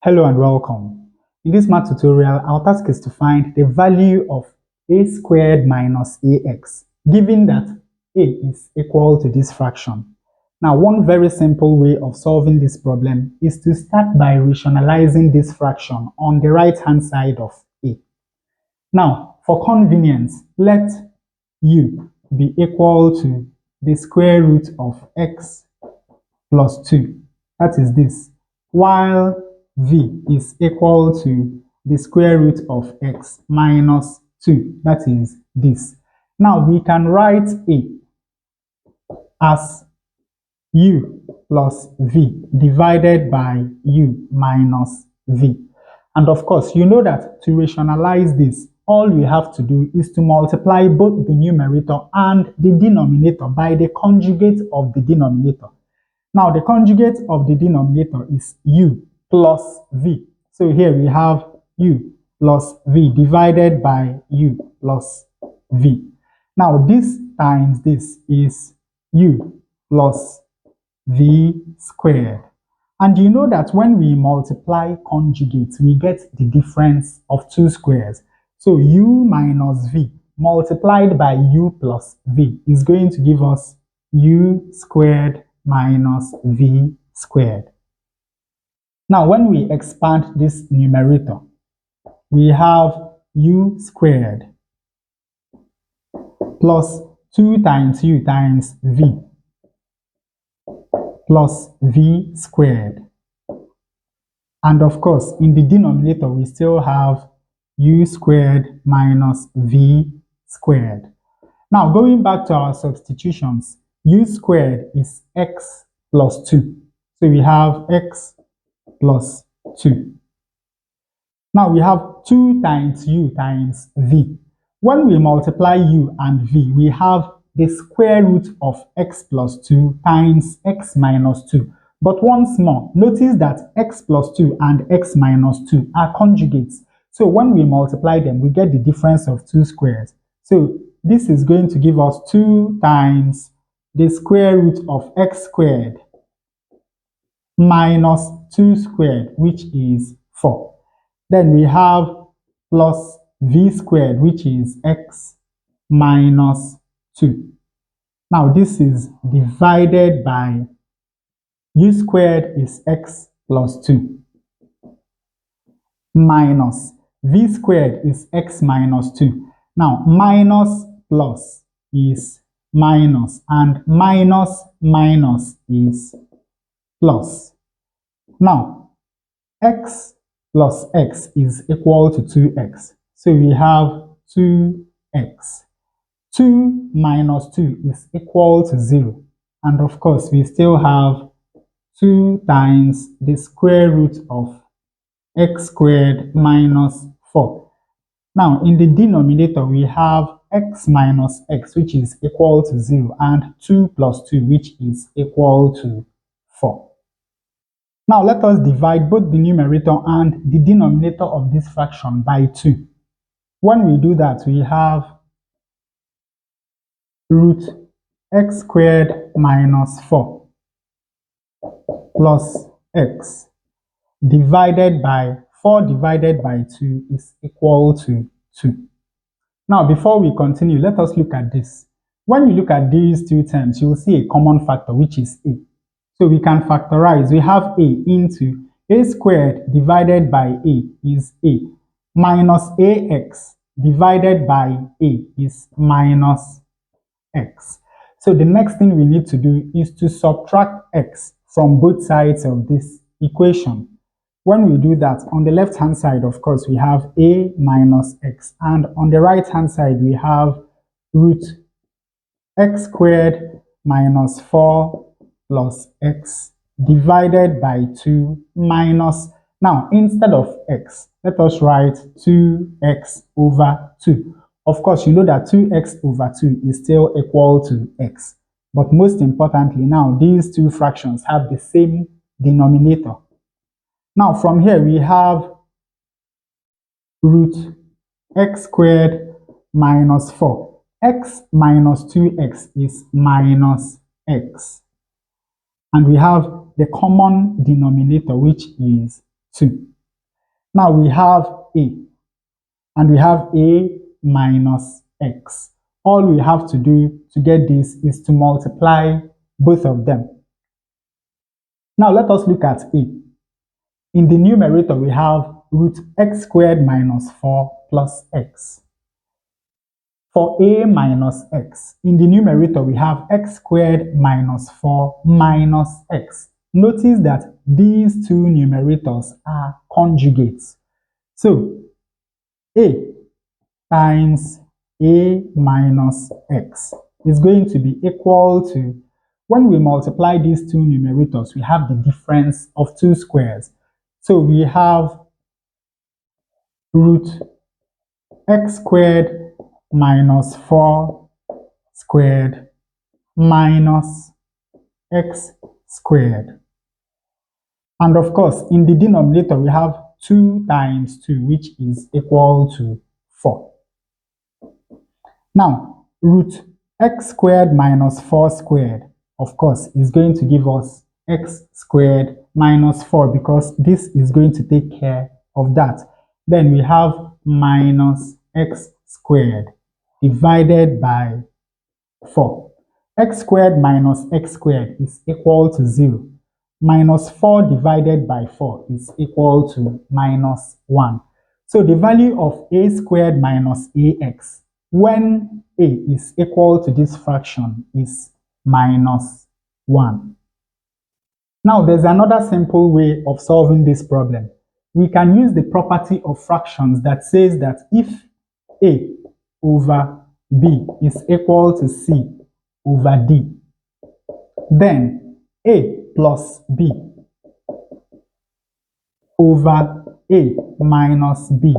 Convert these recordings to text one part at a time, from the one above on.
Hello and welcome. In this math tutorial, our task is to find the value of a squared minus ax, given that a is equal to this fraction. Now, one very simple way of solving this problem is to start by rationalizing this fraction on the right-hand side of a. Now, for convenience, let u be equal to the square root of x plus 2. That is this. While v is equal to the square root of x minus 2. That is this. Now we can write a as u plus v divided by u minus v. And of course, you know that to rationalize this, all we have to do is to multiply both the numerator and the denominator by the conjugate of the denominator. Now, the conjugate of the denominator is u plus v. So here we have u plus v divided by u plus v. Now, this times this is u plus v squared. And you know that when we multiply conjugates, we get the difference of two squares. So u minus v multiplied by u plus v is going to give us u squared minus v squared. Now, when we expand this numerator, we have u squared plus 2 times u times v plus v squared. And of course, in the denominator, we still have u squared minus v squared. Now, going back to our substitutions, u squared is x plus 2. So we have x plus 2. Now we have 2 times u times v. When we multiply u and v, we have the square root of x plus 2 times x minus 2. But once more, notice that x plus 2 and x minus 2 are conjugates. So when we multiply them, we get the difference of two squares. So this is going to give us 2 times the square root of x squared minus 2 squared, which is 4. Then we have plus v squared, which is x minus 2. Now this is divided by u squared is x plus 2 minus v squared is x minus 2. Now, minus plus is minus, and minus minus is plus. Now, x plus x is equal to 2x. So we have 2x. 2 minus 2 is equal to 0. And of course, we still have 2 times the square root of x squared minus 4. Now, in the denominator, we have x minus x, which is equal to 0, and 2 plus 2, which is equal to 4. Now, let us divide both the numerator and the denominator of this fraction by 2. When we do that, we have root x squared minus 4 plus x divided by 4 divided by 2 is equal to 2. Now, before we continue, let us look at this. When you look at these two terms, you will see a common factor, which is a. So we can factorize. We have a into a squared divided by a is a, minus ax divided by a is minus x. So the next thing we need to do is to subtract x from both sides of this equation. When we do that, on the left-hand side, of course, we have a minus x, and on the right-hand side, we have root x squared minus 4 plus x divided by 2 minus, now instead of x, let us write 2x over 2. Of course, you know that 2x over 2 is still equal to x. But most importantly, now these two fractions have the same denominator. Now from here we have root x squared minus 4. X minus 2x is minus x. And we have the common denominator, which is 2. Now we have a, and we have a minus x. All we have to do to get this is to multiply both of them. Now let us look at a. In the numerator, we have root x squared minus 4 plus x. For a minus x, in the numerator, we have x squared minus 4 minus x. Notice that these two numerators are conjugates. So, a times a minus x is going to be equal to, when we multiply these two numerators, we have the difference of two squares. So we have root x squared minus 4 squared minus x squared. And of course, in the denominator, we have 2 times 2, which is equal to 4. Now, root x squared minus 4 squared, of course, is going to give us x squared minus 4 because this is going to take care of that. Then we have minus x squared divided by 4. X squared minus x squared is equal to 0. Minus 4 divided by 4 is equal to minus 1. So the value of a squared minus ax when a is equal to this fraction is minus 1. Now there's another simple way of solving this problem. We can use the property of fractions that says that if a over b is equal to c over d, then a plus b over a minus b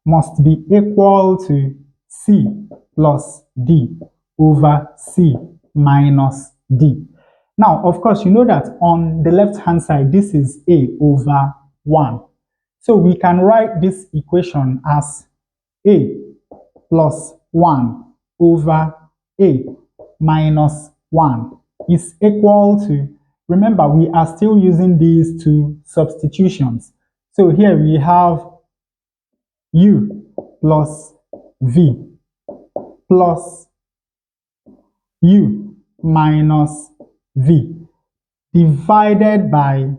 must be equal to c plus d over c minus d. Now, of course, you know that on the left-hand side, this is a over 1. So we can write this equation as a plus 1 over a minus 1 is equal to, remember, we are still using these two substitutions. So here we have u plus v plus u minus v divided by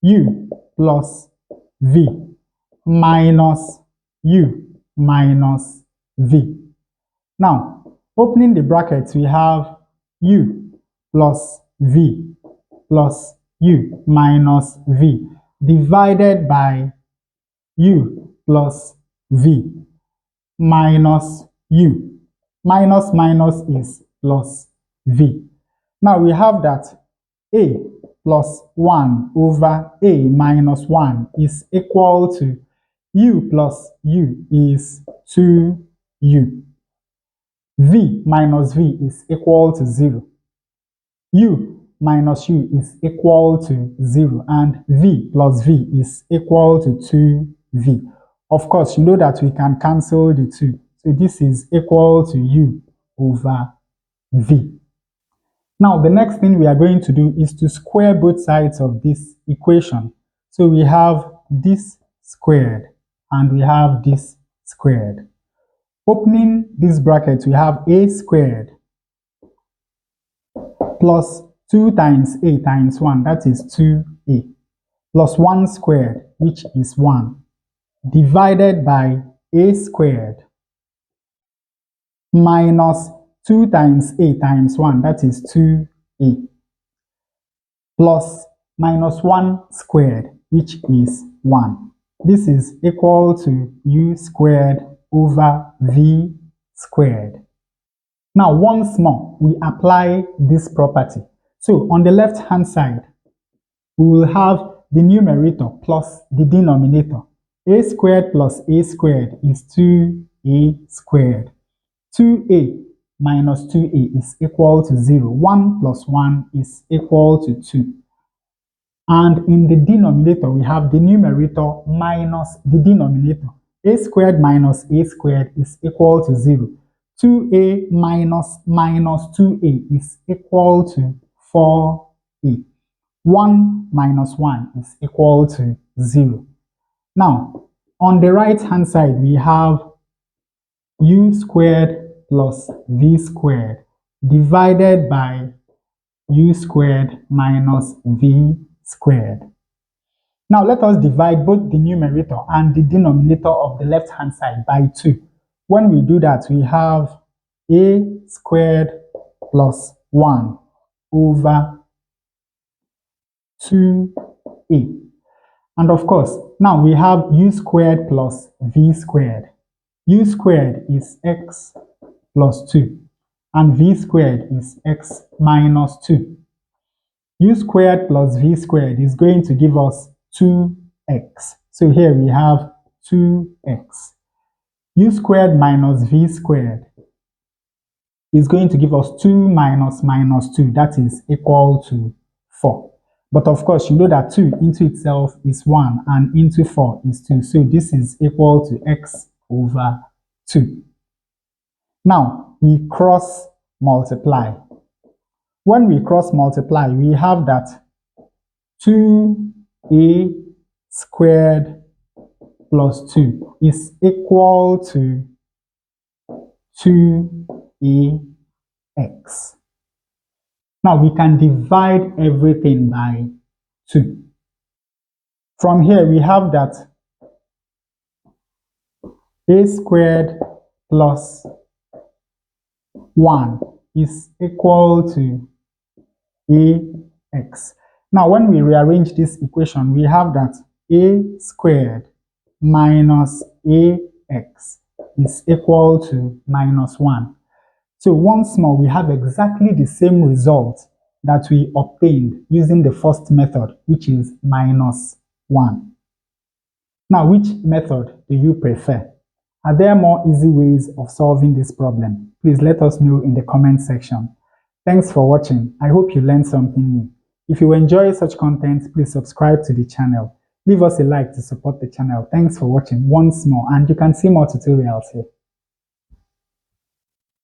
u plus v minus u minus v. Now, opening the brackets, we have u plus v plus u minus v divided by u plus v minus u. Minus minus is plus v. Now we have that a plus 1 over a minus 1 is equal to u plus u is 2u. V minus v is equal to 0. U minus u is equal to 0, and v plus v is equal to 2v. Of course, you know that we can cancel the 2. So this is equal to u over v. Now, the next thing we are going to do is to square both sides of this equation. So we have this squared and we have this squared. Opening this bracket, we have a squared plus 2 times a times 1, that is 2a, plus 1 squared, which is 1, divided by a squared minus 2 times a times 1, that is 2a, plus minus 1 squared, which is 1. This is equal to u squared over v squared. Now, once more, we apply this property. So, on the left-hand side, we will have the numerator plus the denominator. A squared plus a squared is 2a squared. 2a minus 2a is equal to 0. 1 plus 1 is equal to 2. And in the denominator, we have the numerator minus the denominator. A squared minus a squared is equal to 0. 2a minus minus 2a is equal to 4a. 1 minus 1 is equal to 0. Now, on the right hand side, we have u squared plus v squared divided by u squared minus v squared. Now let us divide both the numerator and the denominator of the left hand side by 2. When we do that, we have a squared plus 1 over 2a. And of course, now we have u squared plus v squared. U squared is x plus 2 and v squared is x minus 2. U squared plus v squared is going to give us 2x. So here we have 2x. U squared minus v squared is going to give us 2 minus minus 2, that is equal to 4. But of course, you know that 2 into itself is 1 and into 4 is 2. So this is equal to x over 2. Now, we cross multiply. When we cross multiply, we have that 2a squared plus 2 is equal to 2ax. Now we can divide everything by 2. From here we have that a squared plus 1 is equal to ax. Now when we rearrange this equation, we have that a squared minus ax is equal to minus 1. So once more, we have exactly the same result that we obtained using the first method, which is minus 1. Now, which method do you prefer? Are there more easy ways of solving this problem? Please let us know in the comment section. Thanks for watching. I hope you learned something new. If you enjoy such content, please subscribe to the channel. Leave us a like to support the channel. Thanks for watching once more, and you can see more tutorials here.